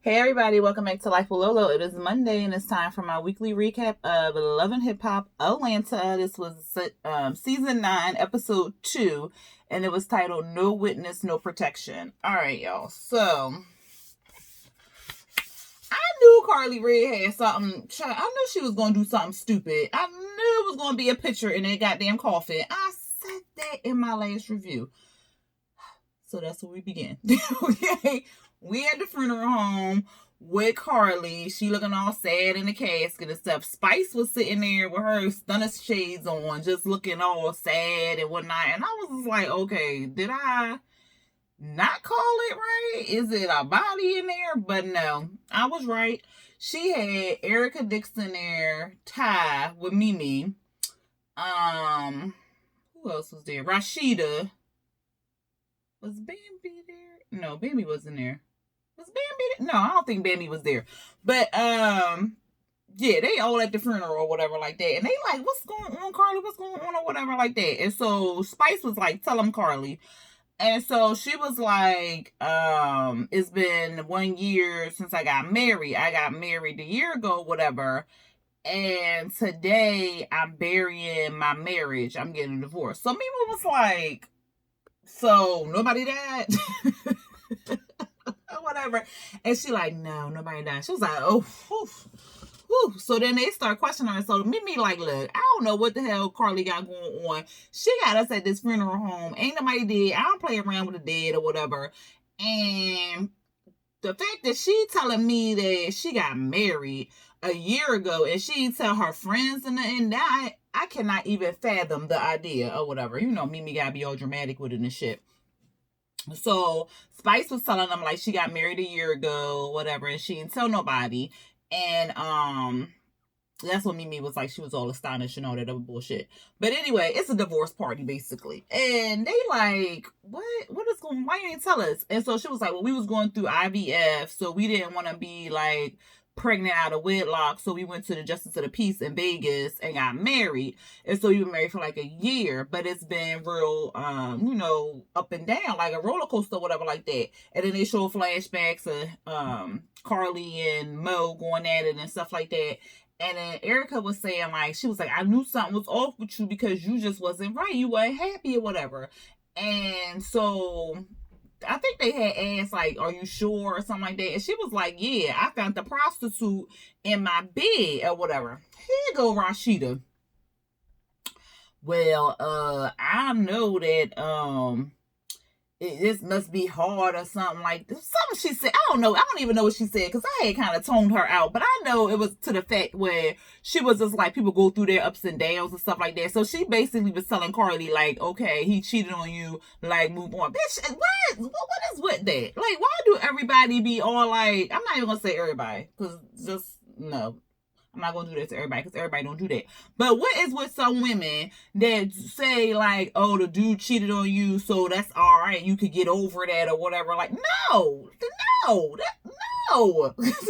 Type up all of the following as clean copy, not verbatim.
Hey everybody, welcome back to Life with Lolo. It is Monday and it's time for my weekly recap of Love and Hip Hop Atlanta. This was season 9, episode 2, and it was titled No Witness, No Protection. Alright, y'all. So, I knew Carly Red had something. I knew she was going to do something stupid. I knew it was going to be a picture in that goddamn coffin. I said that in my last review. So that's where we begin. Okay. We at the funeral home with Carly. She looking all sad in the casket and stuff. Spice was sitting there with her stunner shades on, just looking all sad and whatnot. And I was just like, okay, did I not call it right? Is it a body in there? But no, I was right. She had Erica Dixon there, Ty with Mimi. Who else was there? Rashida. Was Bambi there? No, Bambi wasn't there. Was Bambi there? No, I don't think Bambi was there. But yeah, they all at the funeral or whatever like that. And they like, what's going on, Carly? What's going on or whatever like that. And so Spice was like, tell them, Carly. And so she was like, it's been 1 year since I got married. I got married a year ago, whatever. And today I'm burying my marriage. I'm getting a divorce. So Mimi was like, so nobody died? Whatever. And she like, no, nobody died. She was like, oh, whew, whew. So then they start questioning her. So Mimi like, look, I don't know what the hell Carly got going on. She got us at this funeral home. Ain't nobody dead. I don't play around with the dead or whatever. And the fact that she telling me that she got married a year ago and she tell her friends and that, I cannot even fathom the idea or whatever. You know, Mimi gotta be all dramatic with it and shit. So Spice was telling them like she got married a year ago, whatever, and she didn't tell nobody. And that's what Mimi was like. She was all astonished and all that other bullshit. But anyway, it's a divorce party basically. And they like, what is going on? Why you didn't tell us? And so she was like, well, we was going through IVF, so we didn't want to be like pregnant out of wedlock, so we went to the Justice of the Peace in Vegas and got married. And so we were married for like a year, but it's been real up and down, like a roller coaster, whatever like that. And then they show flashbacks of Carly and Mo going at it and stuff like that. And then Erica was saying like, she was like, I knew something was off with you because you just wasn't right, you weren't happy or whatever. And so I think they had asked, like, are you sure or something like that? And she was like, yeah, I found the prostitute in my bed or whatever. Here you go, Rashida. Well, I know that this must be hard or something like this. Something she said. I don't know. I don't even know what she said because I had kind of toned her out. But I know it was to the fact where she was just like, people go through their ups and downs and stuff like that. So she basically was telling Carly like, okay, he cheated on you, like move on. Bitch, what is with that? Like, why do everybody be all like, I'm not even going to say everybody because just, no. I'm not going to do that to everybody because everybody don't do that. But what is with some women that say like, oh, the dude cheated on you, so that's all right. You could get over that or whatever. Like, no.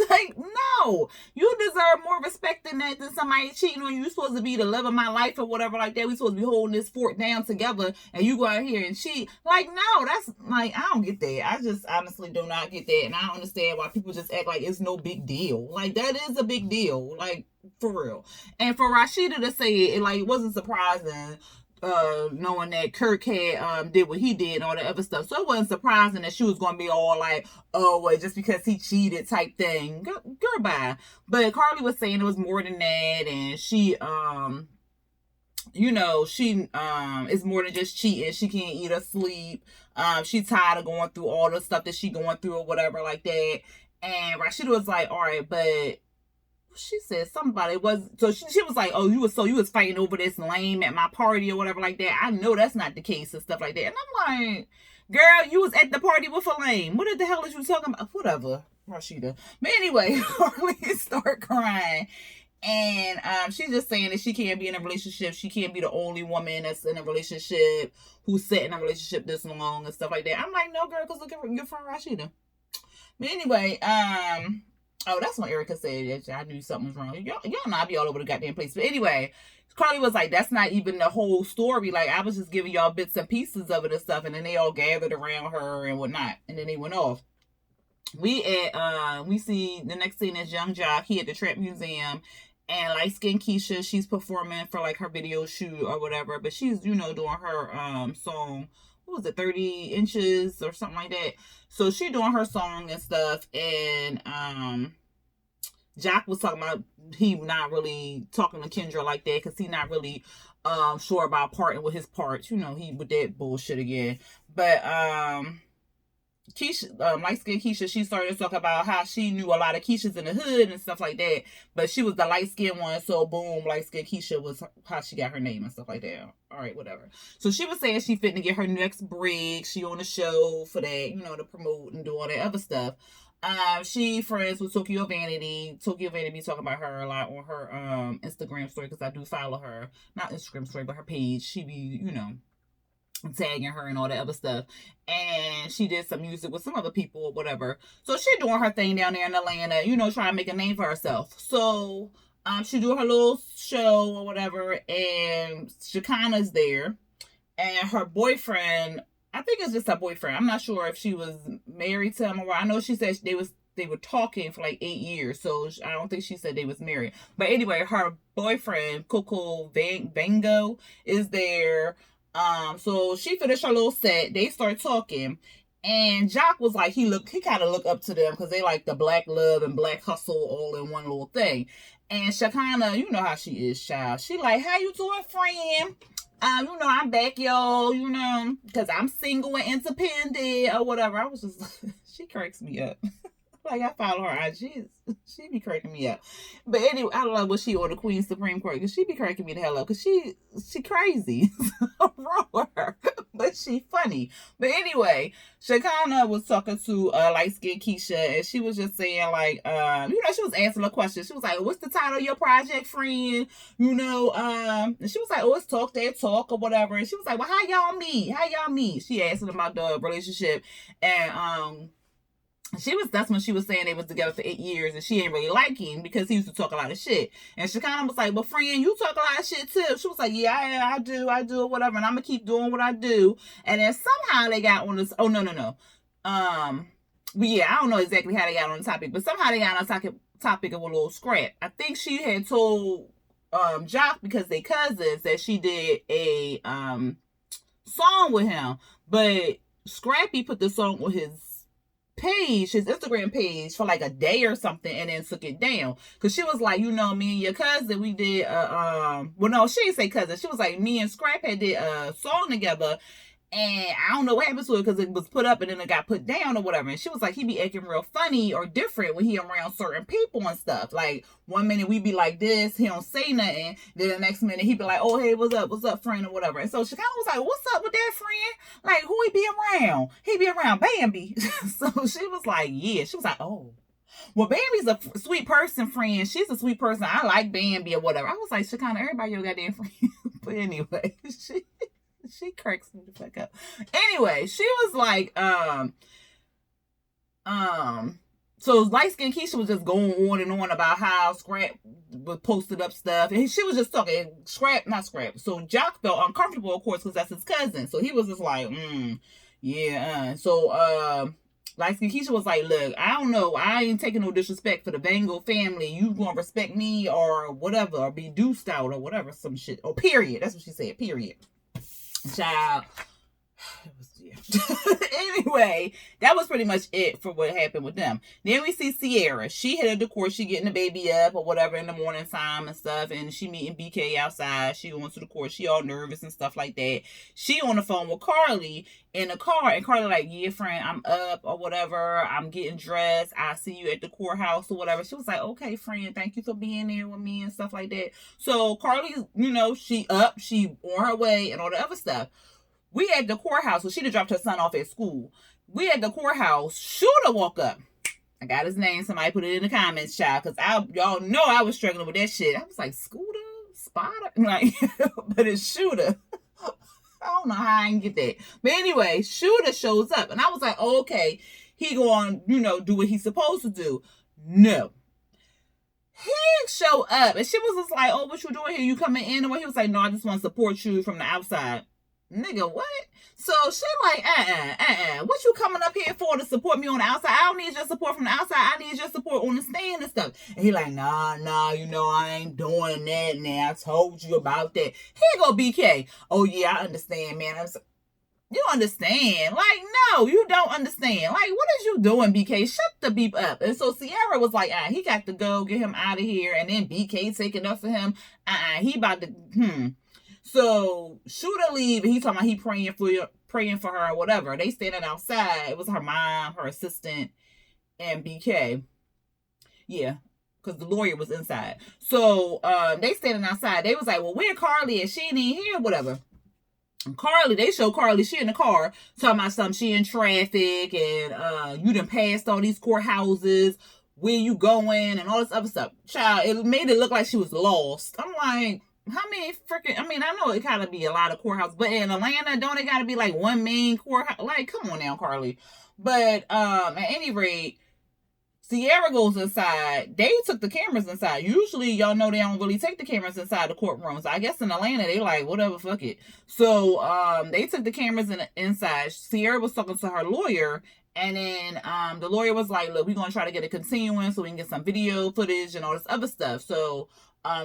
Like, no. You deserve more respect than that, than somebody cheating on you. You're supposed to be the love of my life or whatever like that. We're supposed to be holding this fort down together and you go out here and cheat. Like, no, that's like, I don't get that. I just honestly do not get that. And I don't understand why people just act like it's no big deal. Like, that is a big deal. Like, for real. And for Rashida to say it like, it wasn't surprising, knowing that Kirk had did what he did and all the other stuff. So it wasn't surprising that she was gonna be all like, oh well, just because he cheated type thing. Goodbye. But Carly was saying it was more than that, and she she is more than just cheating. She can't eat or sleep. She's tired of going through all the stuff that she going through or whatever like that. And Rashida was like, all right, but she said somebody was, so she was like, oh, you was fighting over this lame at my party or whatever like that. I know that's not the case and stuff like that. And I'm like, girl, you was at the party with a lame. What the hell is you talking about? Whatever, Rashida. But anyway, Carly start crying. And she's just saying that she can't be in a relationship. She can't be the only woman that's in a relationship who's sat in a relationship this long and stuff like that. I'm like, no, girl, because look at your friend Rashida. But anyway, oh, that's when Erica said that I knew something was wrong. Y'all know I be all over the goddamn place. But anyway, Carly was like, that's not even the whole story. Like, I was just giving y'all bits and pieces of it and stuff. And then they all gathered around her and whatnot. And then they went off. we see the next scene is Young Jock. He at the Trap Museum, and light skinned Keisha, she's performing for like her video shoot or whatever, but she's doing her song. What was it, 30 inches or something like that? So she doing her song and stuff, and Jock was talking about he not really talking to Kendra like that because he not really sure about parting with his parts. He with that bullshit again. But Keisha, light skinned Keisha, she started to talk about how she knew a lot of Keishas in the hood and stuff like that, but she was the light skinned one, so boom, light skinned Keisha was how she got her name and stuff like that. All right, whatever. So she was saying she fitting to get her next break. She on the show for that, to promote and do all that other stuff. She friends with Tokyo Vanity. Tokyo Vanity talking about her a lot on her Instagram story because I do follow her, not Instagram story, but her page. She be tagging her and all that other stuff, and she did some music with some other people or whatever. So she doing her thing down there in Atlanta, trying to make a name for herself. So she do her little show or whatever, and Shekinah's there, and her boyfriend, I think it's just her boyfriend, I'm not sure if she was married to him or what. I know she said they were talking for like 8 years, so I don't think she said they was married. But anyway, her boyfriend Coco Vango is there. So she finished her little set. They start talking, and Jock was like, he kind of looked up to them because they like the black love and black hustle all in one little thing. And Shekinah, you know how she is, child. She like, how you doing, friend? I'm back, y'all. Because I'm single and independent or whatever. I was just, she cracks me up. Like, I follow her IG. She be cracking me up. But anyway, I don't know what she on the Queen Supreme Court, because she be cracking me the hell up, because she crazy. Wrong with her. But she funny. But anyway, Shekinah was talking to light-skinned Keisha, and she was just saying, like, she was answering a question. She was like, what's the title of your project, friend? And she was like, oh, it's Talk That Talk or whatever. And she was like, well, how y'all meet? She asked him about the relationship, and that's when she was saying they was together for 8 years, and she ain't really like him because he used to talk a lot of shit. And she kind of was like, well, friend, you talk a lot of shit too. She was like, yeah, I do, whatever, and I'm gonna keep doing what I do. And then somehow they got on this, oh, no. But yeah, I don't know exactly how they got on the topic, but somehow they got on the topic of a little scrap. I think she had told Jock, because they cousins, that she did a song with him, but Scrappy put the song on his Instagram page for like a day or something, and then took it down because she was like, me and your cousin, we did well, no, she didn't say cousin, she was like, me and Scrap had did a song together, and I don't know what happened to it because it was put up and then it got put down or whatever. And she was like, he be acting real funny or different when he around certain people and stuff. Like, one minute we be like this, he don't say nothing. Then the next minute he be like, oh, hey, what's up, friend, or whatever. And so she kind of was like, what's up with that friend? Like, who he be around? He be around Bambi. So she was like, yeah. She was like, oh. Well, Bambi's a sweet person, friend. She's a sweet person. I like Bambi or whatever. I was like, she kind of, everybody your goddamn friend. But anyway, she cracks me the fuck up. Anyway, she was like, so light-skinned Keisha was just going on and on about how Scrap was posted up stuff, and she was just talking not Scrap. So Jock felt uncomfortable, of course, because that's his cousin. So he was just like, yeah. So light-skinned Keisha was like, look, I don't know, I ain't taking no disrespect for the Vango family. You gonna respect me or whatever, or be deuced out or whatever, some shit. Or period. That's what she said. Period. Child. Anyway, that was pretty much it for what happened with them. Then we see Sierra. She headed to court. She getting the baby up or whatever in the morning time and stuff, and she meeting BK outside. She going to the court. She all nervous and stuff like that. She on the phone with Carly in the car, and Carly like, yeah, friend, I'm up or whatever. I'm getting dressed. I'll see you at the courthouse or whatever. She was like, okay, friend, thank you for being there with me and stuff like that. So Carly, she up, she on her way and all the other stuff. We at the courthouse, so she done dropped her son off at school. We at the courthouse, Shooter walk up. I got his name. Somebody put it in the comments, child, because y'all know I was struggling with that shit. I was like, Scooter? Spotter? Like, but it's Shooter. I don't know how I can get that. But anyway, Shooter shows up, and I was like, oh, okay, he going, do what he's supposed to do. No. He show up, and she was just like, oh, what you doing here? You coming in? And he was like, no, I just want to support you from the outside. Nigga, what? So she like, what you coming up here for, to support me on the outside? I don't need your support from the outside. I need your support on the stand and stuff. And he like, nah, you know, I ain't doing that now. I told you about that. Here go BK. Oh yeah, I understand, man. You understand. Like, no, you don't understand. Like, what is you doing, BK? Shut the beep up. And so Sierra was like, he got to go, get him out of here. And then BK taking up for him. He about to, So Shooter leave, and he talking about he praying for her or whatever. They standing outside. It was her mom, her assistant, and BK. Yeah, because the lawyer was inside. So they standing outside. They was like, well, where Carly is? She ain't here, whatever. And Carly, they show Carly, she in the car talking about something, she in traffic, and you done passed all these courthouses, where you going, and all this other stuff. Child, it made it look like she was lost. I'm like, how many freaking, I mean, I know it gotta be a lot of courthouses, but in Atlanta, don't it gotta be like one main courthouse? Like, come on now, Carly. But at any rate, Sierra goes inside. They took the cameras inside. Usually, y'all know they don't really take the cameras inside the courtrooms. I guess in Atlanta, they like, whatever, fuck it. So they took the cameras inside. Sierra was talking to her lawyer, and then the lawyer was like, look, we're going to try to get a continuance so we can get some video footage and all this other stuff. So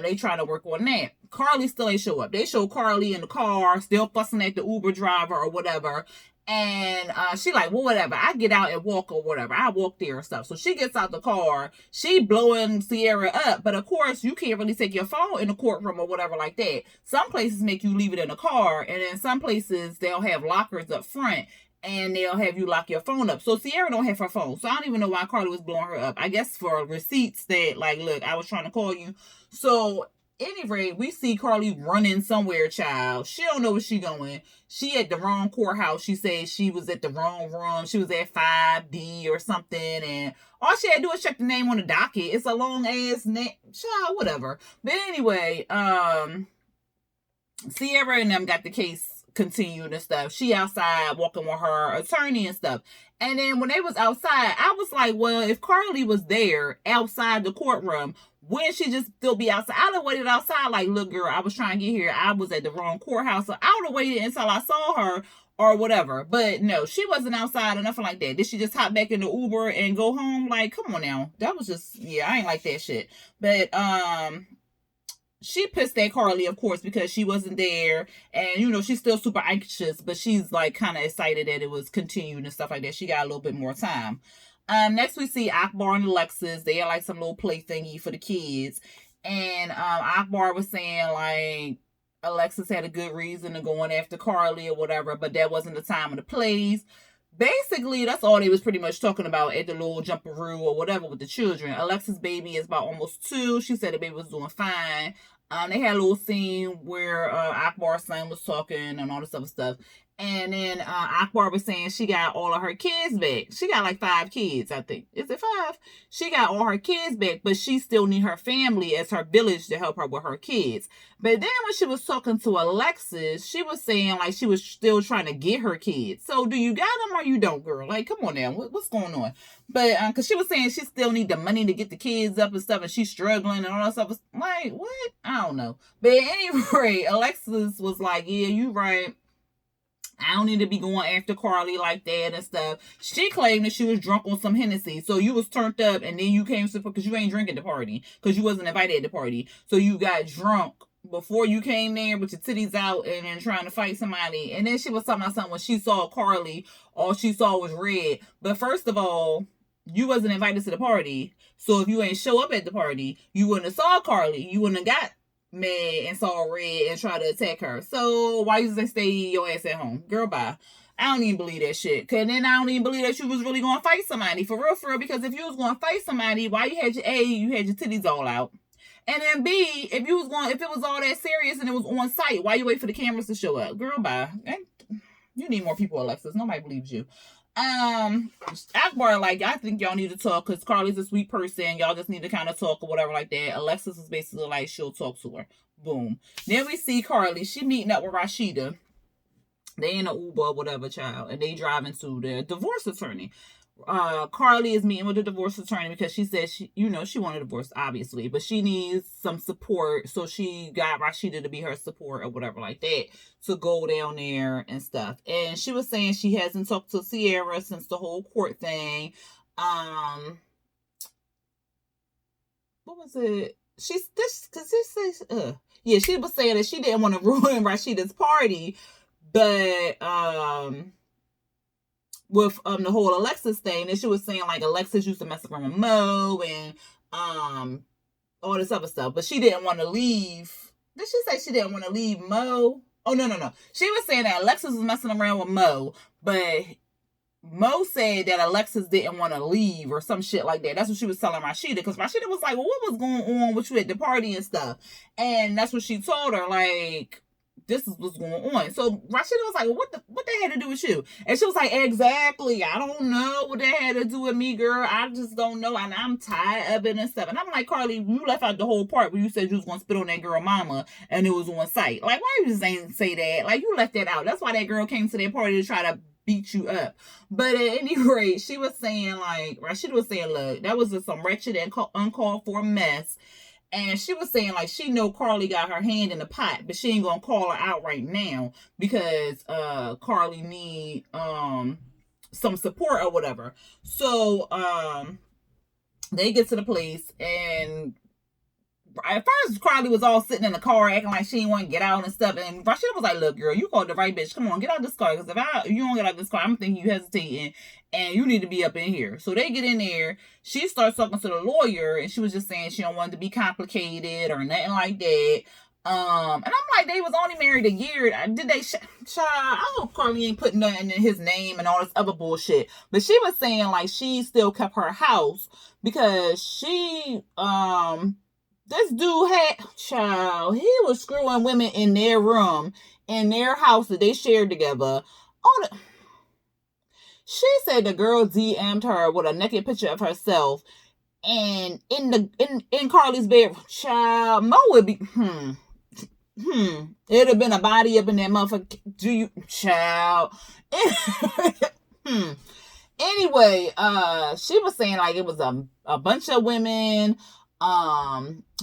they trying to work on that. Carly still ain't show up. They show Carly in the car, still fussing at the Uber driver or whatever. And she like, well, whatever. I get out and walk or whatever. I walk there and stuff. So she gets out the car. She blowing Sierra up. But of course, you can't really take your phone in the courtroom or whatever like that. Some places make you leave it in the car. And in some places, they'll have lockers up front. And they'll have you lock your phone up. So Sierra don't have her phone. So I don't even know why Carly was blowing her up. I guess for receipts that, like, look, I was trying to call you. So any rate, we see Carly running somewhere, child. She don't know where she going. She at the wrong courthouse. She said she was at the wrong room. She was at 5D or something. And all she had to do is check the name on the docket. It's a long ass name. Child, whatever. But anyway, Sierra and them got the case continued and stuff. She outside walking with her attorney and stuff. And then when they was outside, I was like, well, if Carly was there outside the courtroom, wouldn't she just still be outside? I would have waited outside like, look, girl, I was trying to get here. I was at the wrong courthouse. So I would have waited until I saw her or whatever. But no, she wasn't outside or nothing like that. Did she just hop back in the Uber and go home? Like, come on now. That was just, yeah, I ain't like that shit. But she pissed at Carly, of course, because she wasn't there. And, you know, she's still super anxious, but she's, like, kind of excited that it was continued and stuff like that. She got a little bit more time. Next we see Akbar and Alexis. They had, like, some little play thingy for the kids. And Akbar was saying, like, Alexis had a good reason to go on after Carly or whatever, but that wasn't the time of the plays. Basically, that's all they was pretty much talking about at the little jumperoo or whatever with the children. Alexis' baby is about almost 2. She said the baby was doing fine. They had a little scene where Akbar's son was talking and all this other stuff. And then Akbar was saying she got all of her kids back. She got like 5 kids, I think. Is it 5? She got all her kids back, but she still need her family as her village to help her with her kids. But then when she was talking to Alexis, she was saying like she was still trying to get her kids. So do you got them or you don't, girl? Like, come on now. What's going on? But because she was saying she still need the money to get the kids up and stuff, and she's struggling and all that stuff. Like, what? I don't know. But anyway, Alexis was like, yeah, you right. I don't need to be going after Carly like that and stuff. She claimed that she was drunk on some Hennessy. So you was turned up and then you came to, because you ain't drinking the party. Because you wasn't invited at the party. So you got drunk before you came there with your titties out and then trying to fight somebody. And then she was talking about something when she saw Carly, all she saw was red. But first of all, you wasn't invited to the party. So if you ain't show up at the party, you wouldn't have saw Carly. You wouldn't have got mad and saw red and try to attack her. So why you just stay your ass at home? Girl, bye. I don't even believe that shit. Cause then I don't even believe that you was really gonna fight somebody. For real, because if you was gonna fight somebody, why you had your titties all out? And then B, if it was all that serious and it was on site, why you wait for the cameras to show up? Girl, bye. You need more people, Alexis. Nobody believes you. Akbar, like, I think y'all need to talk because Carly's a sweet person. Y'all just need to kind of talk or whatever like that. Alexis is basically like, she'll talk to her. Boom. Then we see Carly. She meeting up with Rashida. They in an Uber or whatever, child. And they driving to their divorce attorney. Carly is meeting with the divorce attorney because she said she wanted a divorce, obviously, but she needs some support. So she got Rashida to be her support or whatever like that to go down there and stuff. And she was saying she hasn't talked to Sierra since the whole court thing. What was it? She was saying that she didn't want to ruin Rashida's party, but with the whole Alexis thing, and she was saying like Alexis used to mess around with Mo and all this other stuff, but she didn't want to leave. Did she say she didn't want to leave Mo? Oh no. She was saying that Alexis was messing around with Mo, but Mo said that Alexis didn't want to leave or some shit like that. That's what she was telling Rashida, because Rashida was like, well, what was going on with you at the party and stuff? And that's what she told her, like, this is what's going on. So Rashida was like, well, what that had to do with you? And she was like, exactly. I don't know what that had to do with me, girl. I just don't know. And I'm tired of it and stuff. And I'm like, Carly, you left out the whole part where you said you was going to spit on that girl mama and it was on site. Like, why you just ain't say that? Like, you left that out. That's why that girl came to that party to try to beat you up. But at any rate, she was saying, like, Rashida was saying, look, that was just some wretched and uncalled for mess. And she was saying, like, she know Carly got her hand in the pot, but she ain't gonna call her out right now because Carly need some support or whatever. So they get to the place, and at first Carly was all sitting in the car acting like she didn't want to get out and stuff, and Rashida was like, look, girl, you called the right bitch, come on, get out this car, because if you don't get out this car, I'm thinking you hesitating and you need to be up in here. So they get in there. She starts talking to the lawyer, and she was just saying she don't want it to be complicated or nothing like that. And I'm like, they was only married a year. Did they child, I hope Carly ain't putting nothing in his name and all this other bullshit. But she was saying like she still kept her house because she this dude had, child, he was screwing women in their room, in their house that they shared together. She said the girl DM'd her with a naked picture of herself, and in Carly's bed, child, Mo would be, it'd have been a body up in that motherfucker. Do you, child? Anyway, she was saying like it was a bunch of women.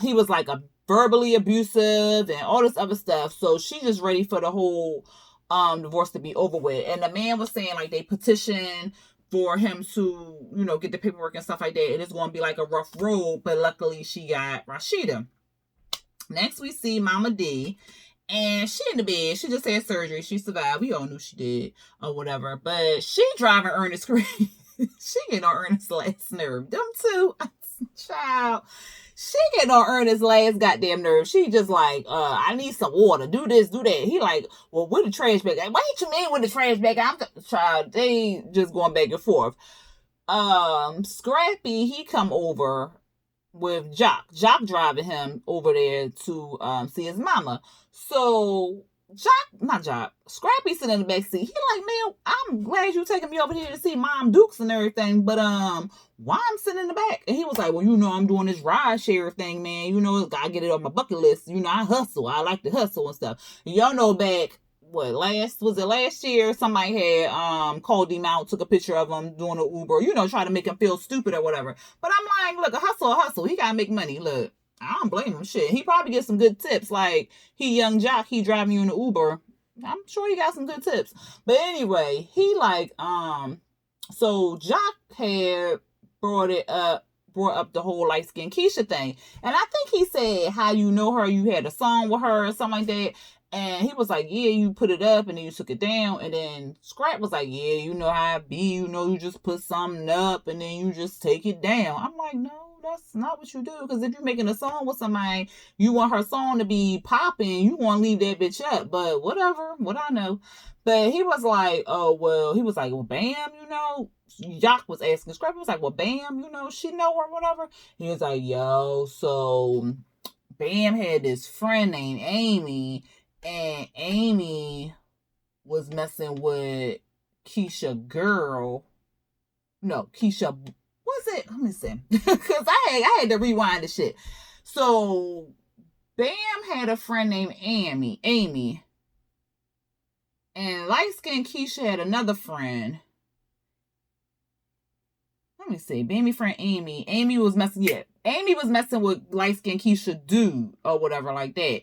He was like a verbally abusive and all this other stuff. So she just ready for the whole divorce to be over with. And the man was saying like they petitioned for him to, get the paperwork and stuff like that. And it's going to be like a rough road, but luckily she got Rashida. Next we see Mama D. And she in the bed. She just had surgery. She survived. We all knew she did or whatever. But she driving Ernest crazy. She getting on Ernest's last nerve. Them two. Child. She getting on Ernest's last goddamn nerve. She just like, I need some water. Do this, do that. He like, well, with the trash bag. What you mean with the trash bag? Child, they just going back and forth. Scrappy, he come over with Jock. Jock driving him over there to see his mama. So Scrappy sitting in the back seat. He like, man, I'm glad you taking me over here to see Mom Dukes and everything, but why I'm sitting in the back? And he was like, well, I'm doing this ride share thing, man. I get it on my bucket list. I hustle. I like to hustle and stuff. And y'all know back, last year, somebody had called him out, took a picture of him doing an Uber, try to make him feel stupid or whatever. But I'm like, look, a hustle. He gotta make money. Look, I don't blame him. Shit, he probably gets some good tips. Like, he young Jock, he driving you in the Uber. I'm sure he got some good tips. But anyway, he like, so Jock had brought up the whole light skin Keisha thing. And I think he said how you know her, you had a song with her or something like that. And he was like, yeah, you put it up and then you took it down. And then Scrap was like, yeah, you know how it be. You just put something up and then you just take it down. I'm like, no, that's not what you do. Because if you're making a song with somebody, you want her song to be popping, you want to leave that bitch up. But whatever, what I know. But he was like, well, Bam, Jock was asking Scrap. He was like, well, Bam, she know her, whatever. He was like, yo, so Bam had this friend named Amy. And Amy was messing with Keisha girl. No, Keisha, was it? Let me see. Because I had to rewind the shit. So, Bam had a friend named Amy. And light-skinned Keisha had another friend. let me see. Bambi friend Amy. Amy was messing with light-skinned Keisha dude or whatever like that.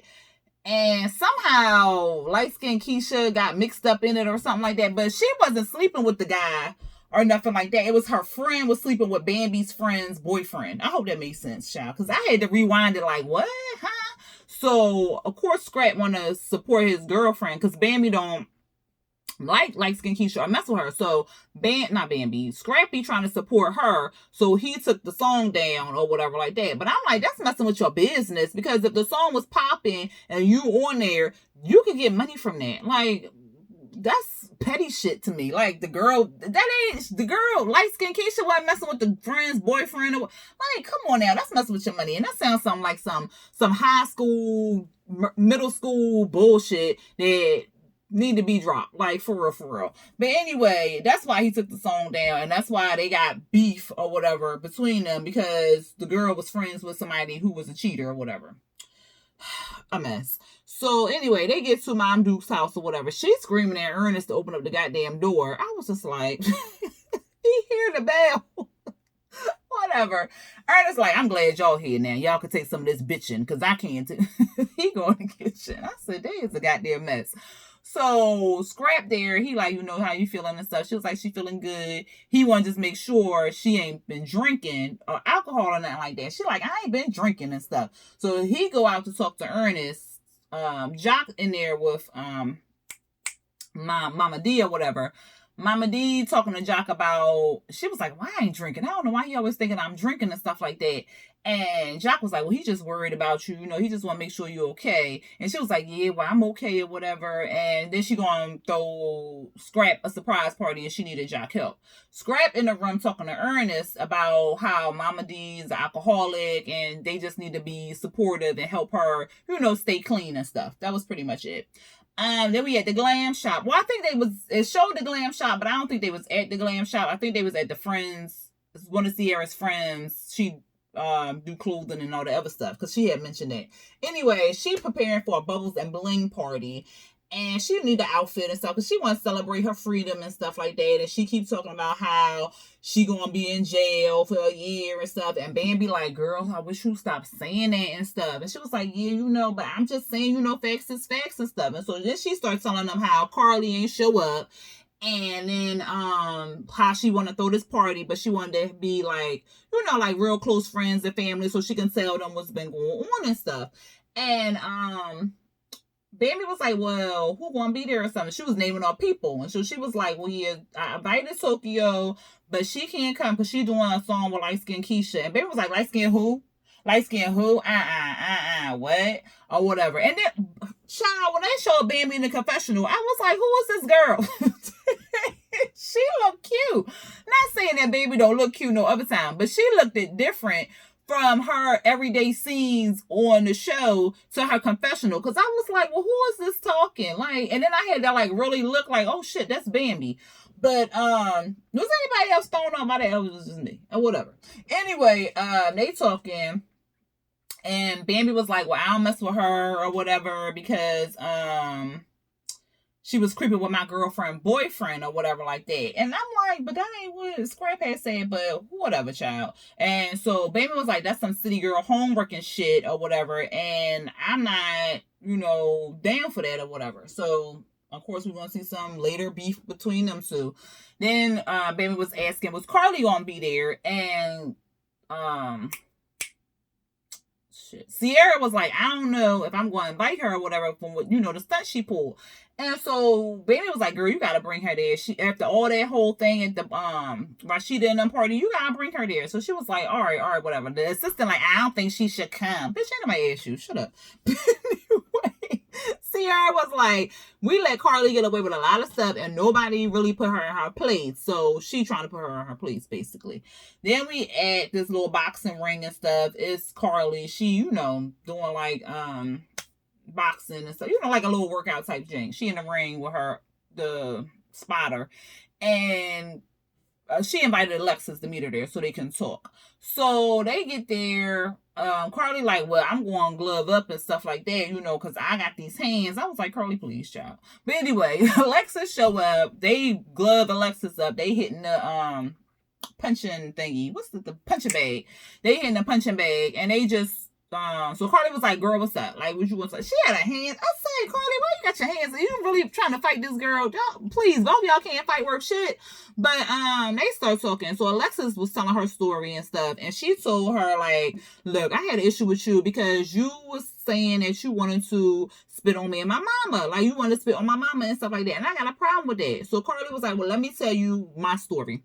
And somehow light-skinned Keisha got mixed up in it or something like that. But she wasn't sleeping with the guy or nothing like that. It was her friend was sleeping with Bambi's friend's boyfriend. I hope that makes sense, child. Because I had to rewind it like, what? Huh? So, of course, Scrap want to support his girlfriend because Bambi don't like light-skinned Keisha or mess with her. So not Bambi, Scrappy trying to support her. So he took the song down or whatever like that. But I'm like, that's messing with your business, because if the song was popping and you on there, you could get money from that. Like, that's petty shit to me. Like, the girl light-skinned Keisha wasn't messing with the friend's boyfriend. Like, come on now, that's messing with your money. And that sounds something like some high school, middle school bullshit that need to be dropped, like, for real. But anyway, that's why he took the song down, and that's why they got beef or whatever between them, because the girl was friends with somebody who was a cheater or whatever. A mess. So anyway, they get to Mom Duke's house or whatever. She's screaming at Ernest to open up the goddamn door. I was just like, he hear the bell. Whatever. Ernest like, I'm glad y'all here now. Y'all can take some of this bitching, because I can't. He going to the kitchen. I said, that is a goddamn mess. So Scrap there, he like, how you feeling and stuff. She was like, she feeling good. He want to just make sure she ain't been drinking or alcohol or nothing like that. She like, I ain't been drinking and stuff. So he go out to talk to Ernest. Jock in there with Mama D or whatever. Mama D talking to Jock about, she was like, well, I ain't drinking. I don't know why he always thinking I'm drinking and stuff like that. And Jock was like, well, he just worried about you. He just want to make sure you're okay. And she was like, yeah, well, I'm okay or whatever. And then she gonna throw Scrap a surprise party, and she needed Jock help. Scrap in the room talking to Ernest about how Mama D is an alcoholic and they just need to be supportive and help her, stay clean and stuff. That was pretty much it. Then we at the glam shop. Well, I think it showed the glam shop, but I don't think they was at the glam shop. I think they was at the friends, one of Sierra's friends. She do clothing and all the other stuff, because she had mentioned it. Anyway, she preparing for a bubbles and bling party, and she need the outfit and stuff because she wants to celebrate her freedom and stuff like that. And she keeps talking about how she gonna be in jail for a year and stuff. And Bambi like, girl, I wish you stop saying that and stuff. And she was like, yeah, but I'm just saying, facts is facts and stuff. And so then she starts telling them how Carly ain't show up. And then how she want to throw this party, but she wanted to be like, like real close friends and family, so she can tell them what's been going on and stuff. And Bambi was like, well, who gonna be there or something? She was naming all people. And so she was like, well, yeah, I invited Tokyo, but she can't come because she's doing a song with light-skinned Keisha. And Bambi was like, light-skinned who? Light-skinned who? What? Or whatever. And then, child, when they showed Bambi in the confessional, I was like, who is this girl? She looked cute. Not saying that Baby don't look cute no other time, but she looked different from her everyday scenes on the show to her confessional. Because I was like, well, who is this talking? Like, and then I had to like really look like, oh shit, that's Bambi. But was anybody else thrown off by that? It was just me. Or whatever. Anyway, they talking. And Bambi was like, well, I don't mess with her or whatever because she was creeping with my girlfriend boyfriend or whatever like that. And I'm like, but that ain't what Scrap had said, but whatever, child. And so Baby was like, that's some city girl homework and shit or whatever. And I'm not, down for that or whatever. So, of course, we're going to see some later beef between them two. Then Baby was asking, was Carly going to be there? And Sierra was like, I don't know if I'm going to invite her or whatever from what, the stunt she pulled. And so Baby was like, girl, you got to bring her there. She, after all that whole thing at the, Rashida and them party, you got to bring her there. So she was like, all right, whatever. The assistant like, I don't think she should come. Bitch, ain't nobody asked you. Shut up. Anyway, Sierra was like, we let Carly get away with a lot of stuff and nobody really put her in her place. So she trying to put her in her place, basically. Then we at this little boxing ring and stuff. It's Carly. She, doing like, boxing and stuff, like a little workout type thing. She in the ring with the spotter, and she invited Alexis to meet her there so they can talk. So they get there. Carly like, well, I'm going glove up and stuff like that, because I got these hands. I was like, Carly, please, child. But anyway, Alexis show up. They glove Alexis up. They hitting the punching thingy. What's the punching bag? They in the punching bag, and they just so Carly was like, "Girl, what's up? Like, what you want to say?" She had her hands. I said, "Carly, why you got your hands? Are you really trying to fight this girl? Y'all, please, both of y'all can't fight worth shit." But they start talking. So Alexis was telling her story and stuff, and she told her like, "Look, I had an issue with you because you was saying that you wanted to spit on me and my mama, like you wanted to spit on my mama and stuff like that, and I got a problem with that." So Carly was like, "Well, let me tell you my story."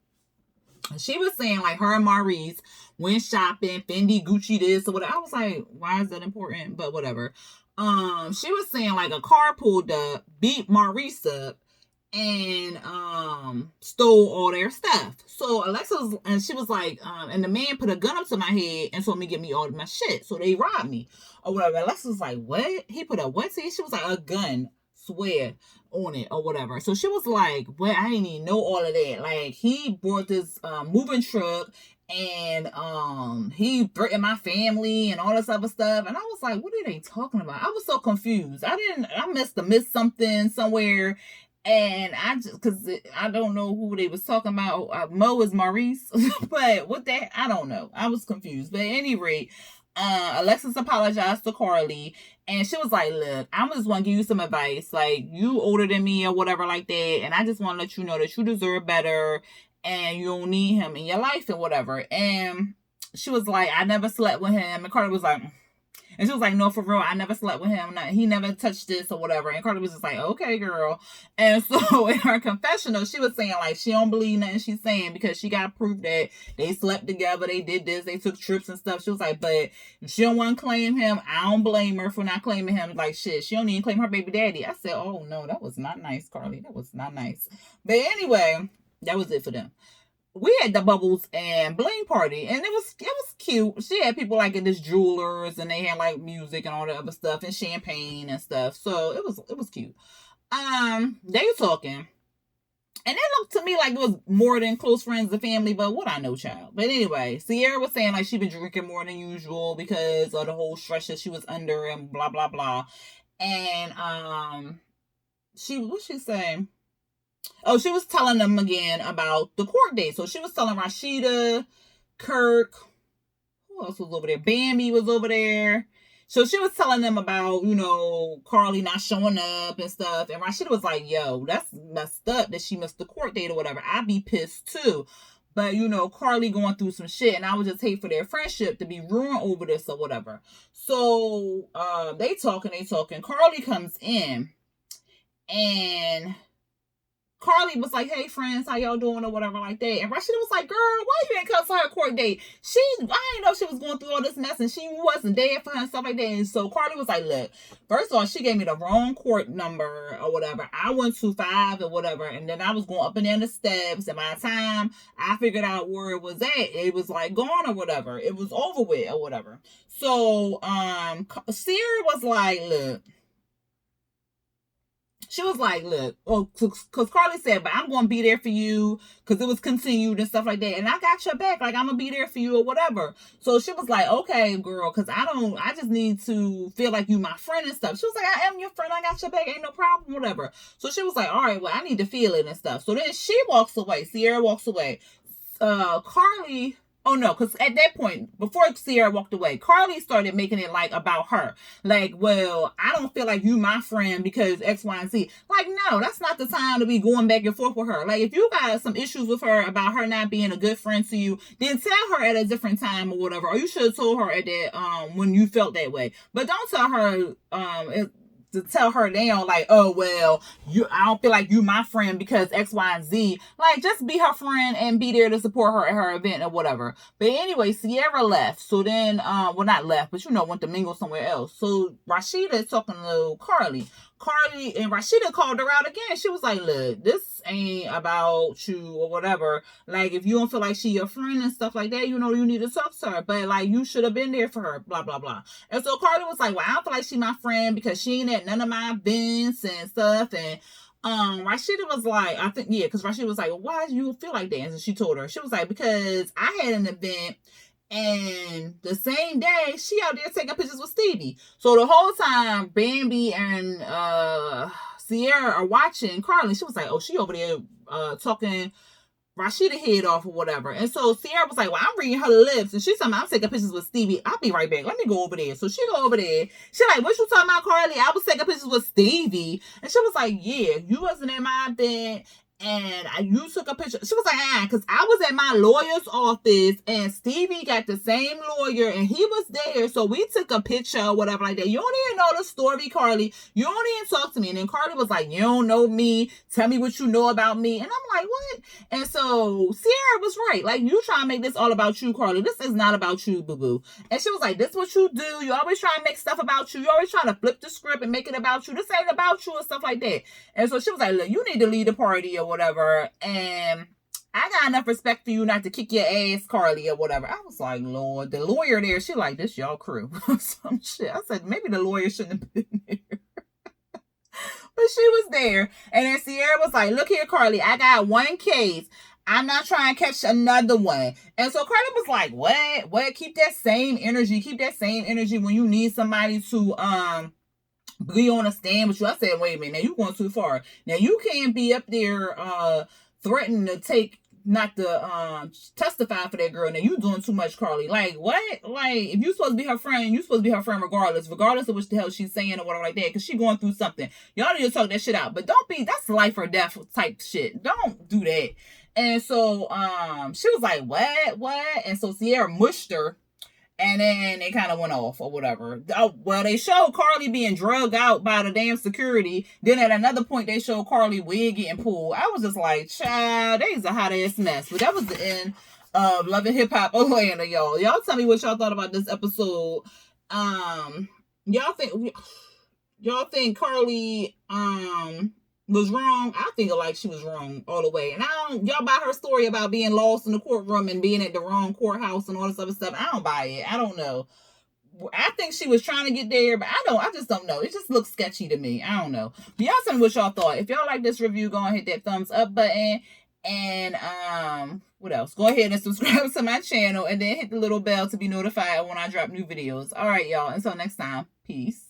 She was saying like her and Maurice went shopping, Fendi, Gucci, this or whatever. I was like, why is that important? But whatever. She was saying like a car pulled up, beat Maurice up, and stole all their stuff. So Alexa and she was like, and the man put a gun up to my head and told me to get me all of my shit. So they robbed me or whatever. Alexa was like, what? He put a what to you? She was like, a gun, swear on it or whatever. So she was like, well, I didn't even know all of that. Like he brought this moving truck and he threatened my family and all this other stuff. And I was like, what are they talking about? I was so confused. I must have missed something somewhere. And I just, cause I don't know who they was talking about. Mo is Maurice, but what that, I don't know. I was confused. But at any rate, Alexis apologized to Carly, and she was like, look, I just want to give you some advice. Like, you older than me or whatever like that, and I just want to let you know that you deserve better, and you don't need him in your life and whatever. And she was like, I never slept with him. And Carly was like, and she was like, no, for real, I never slept with him. He never touched this or whatever. And Carly was just like, okay, girl. And so in her confessional, she was saying like, she don't believe nothing she's saying because she got proof that they slept together. They did this. They took trips and stuff. She was like, but if she don't want to claim him, I don't blame her for not claiming him. Like, shit, she don't even claim her baby daddy. I said, oh, no, that was not nice, Carly. That was not nice. But anyway, that was it for them. We had the Bubbles and Bling party, and it was cute. She had people like at this jewelers, and they had like music and all that other stuff, and champagne and stuff. So it was cute. They were talking, and it looked to me like it was more than close friends and family, but what I know, child. But anyway, Sierra was saying like she been drinking more than usual because of the whole stress that she was under and blah blah blah. And what's she saying? Oh, she was telling them again about the court date. So she was telling Rashida, Kirk, who else was over there? Bambi was over there. So she was telling them about, Carly not showing up and stuff. And Rashida was like, yo, that's messed up that she missed the court date or whatever. I'd be pissed too. But, Carly going through some shit. And I would just hate for their friendship to be ruined over this or whatever. So they talking. Carly comes in and Carly was like, hey, friends, how y'all doing or whatever like that. And Rashida was like, girl, why you didn't come to her court date? I didn't know she was going through all this mess and she wasn't there for her and stuff like that. And so Carly was like, look, first of all, she gave me the wrong court number or whatever. I went to 5 or whatever. And then I was going up and down the steps. And by the time I figured out where it was at, it was like gone or whatever. It was over with or whatever. So Sierra was like, look. She was like, look, because Carly said, but I'm going to be there for you because it was continued and stuff like that. And I got your back. Like, I'm going to be there for you or whatever. So she was like, okay, girl, because I just need to feel like you my friend and stuff. She was like, I am your friend. I got your back. Ain't no problem, whatever. So she was like, all right, well, I need to feel it and stuff. So then she walks away. Sierra walks away. Carly... Oh, no, because at that point, before Sierra walked away, Carly started making it, like, about her. Like, well, I don't feel like you my friend because X, Y, and Z. Like, no, that's not the time to be going back and forth with her. Like, if you got some issues with her about her not being a good friend to you, then tell her at a different time or whatever. Or you should have told her at that, when you felt that way. But don't tell her, to tell her now, like, oh, well, I don't feel like you my friend because X, Y, and Z. Like, just be her friend and be there to support her at her event or whatever. But anyway, Sierra left. So then, well, not left, but, went to mingle somewhere else. So Rashida is talking to Carly. Carly and Rashida called her out again. She was like, look, this ain't about you or whatever. Like, if you don't feel like she your friend and stuff like that, you need to talk to her. But, like, you should have been there for her, blah, blah, blah. And so Carly was like, well, I don't feel like she my friend because she ain't at none of my events and stuff. And Rashida was like, I think, yeah, because Rashida was like, well, why do you feel like that? And she told her. She was like, because I had an event and the same day, she out there taking pictures with Stevie. So the whole time, Bambi and Sierra are watching Carly. She was like, oh, she over there talking Rashida head off or whatever. And so Sierra was like, well, I'm reading her lips. And she's talking about, I'm taking pictures with Stevie. I'll be right back. Let me go over there. So she go over there. She like, what you talking about, Carly? I was taking pictures with Stevie. And she was like, yeah, you wasn't in my thing. And you took a picture. She was like, because I was at my lawyer's office and Stevie got the same lawyer and he was there. So we took a picture or whatever like that. You don't even know the story, Carly. You don't even talk to me. And then Carly was like, you don't know me. Tell me what you know about me. And I'm like, what? And so Sierra was right. Like, you trying to make this all about you, Carly. This is not about you, boo-boo. And she was like, this is what you do. You always try to make stuff about you. You always trying to flip the script and make it about you. This ain't about you and stuff like that. And so she was like, look, you need to lead the party or whatever, and I got enough respect for you not to kick your ass, Carly, or whatever. I was like, Lord, the lawyer there, she like, this y'all crew. Some shit. I said, maybe the lawyer shouldn't have been there. But she was there. And then Sierra was like, look here, Carly, I got one case. I'm not trying to catch another one. And so Carly was like, what? Keep that same energy. Keep that same energy when you need somebody to, be on a stand with you. I said, wait a minute, now you going too far. Now you can't be up there threatening to not to testify for that girl. Now you doing too much, Carly. Like, what? Like, if you supposed to be her friend, you supposed to be her friend regardless of what the hell she's saying or whatever like that, because she going through something. Y'all need to talk that shit out. But that's life or death type shit. Don't do that. And so she was like, what? And so Sierra mushed her. And then they kind of went off or whatever. Oh, well, they showed Carly being drugged out by the damn security. Then at another point, they showed Carly wig getting pulled. I was just like, child, they's a hot ass mess. But that was the end of Love and Hip Hop Atlanta, y'all. Y'all tell me what y'all thought about this episode. Y'all think Carly was wrong? I think like she was wrong all the way. And y'all buy her story about being lost in the courtroom and being at the wrong courthouse and all this other stuff. I don't buy it. I don't know. I think she was trying to get there, but I just don't know. It just looks sketchy to me. I don't know. But y'all tell me what y'all thought. If y'all like this review, go ahead and hit that thumbs up button. And what else? Go ahead and subscribe to my channel and then hit the little bell to be notified when I drop new videos. All right, y'all. Until next time. Peace.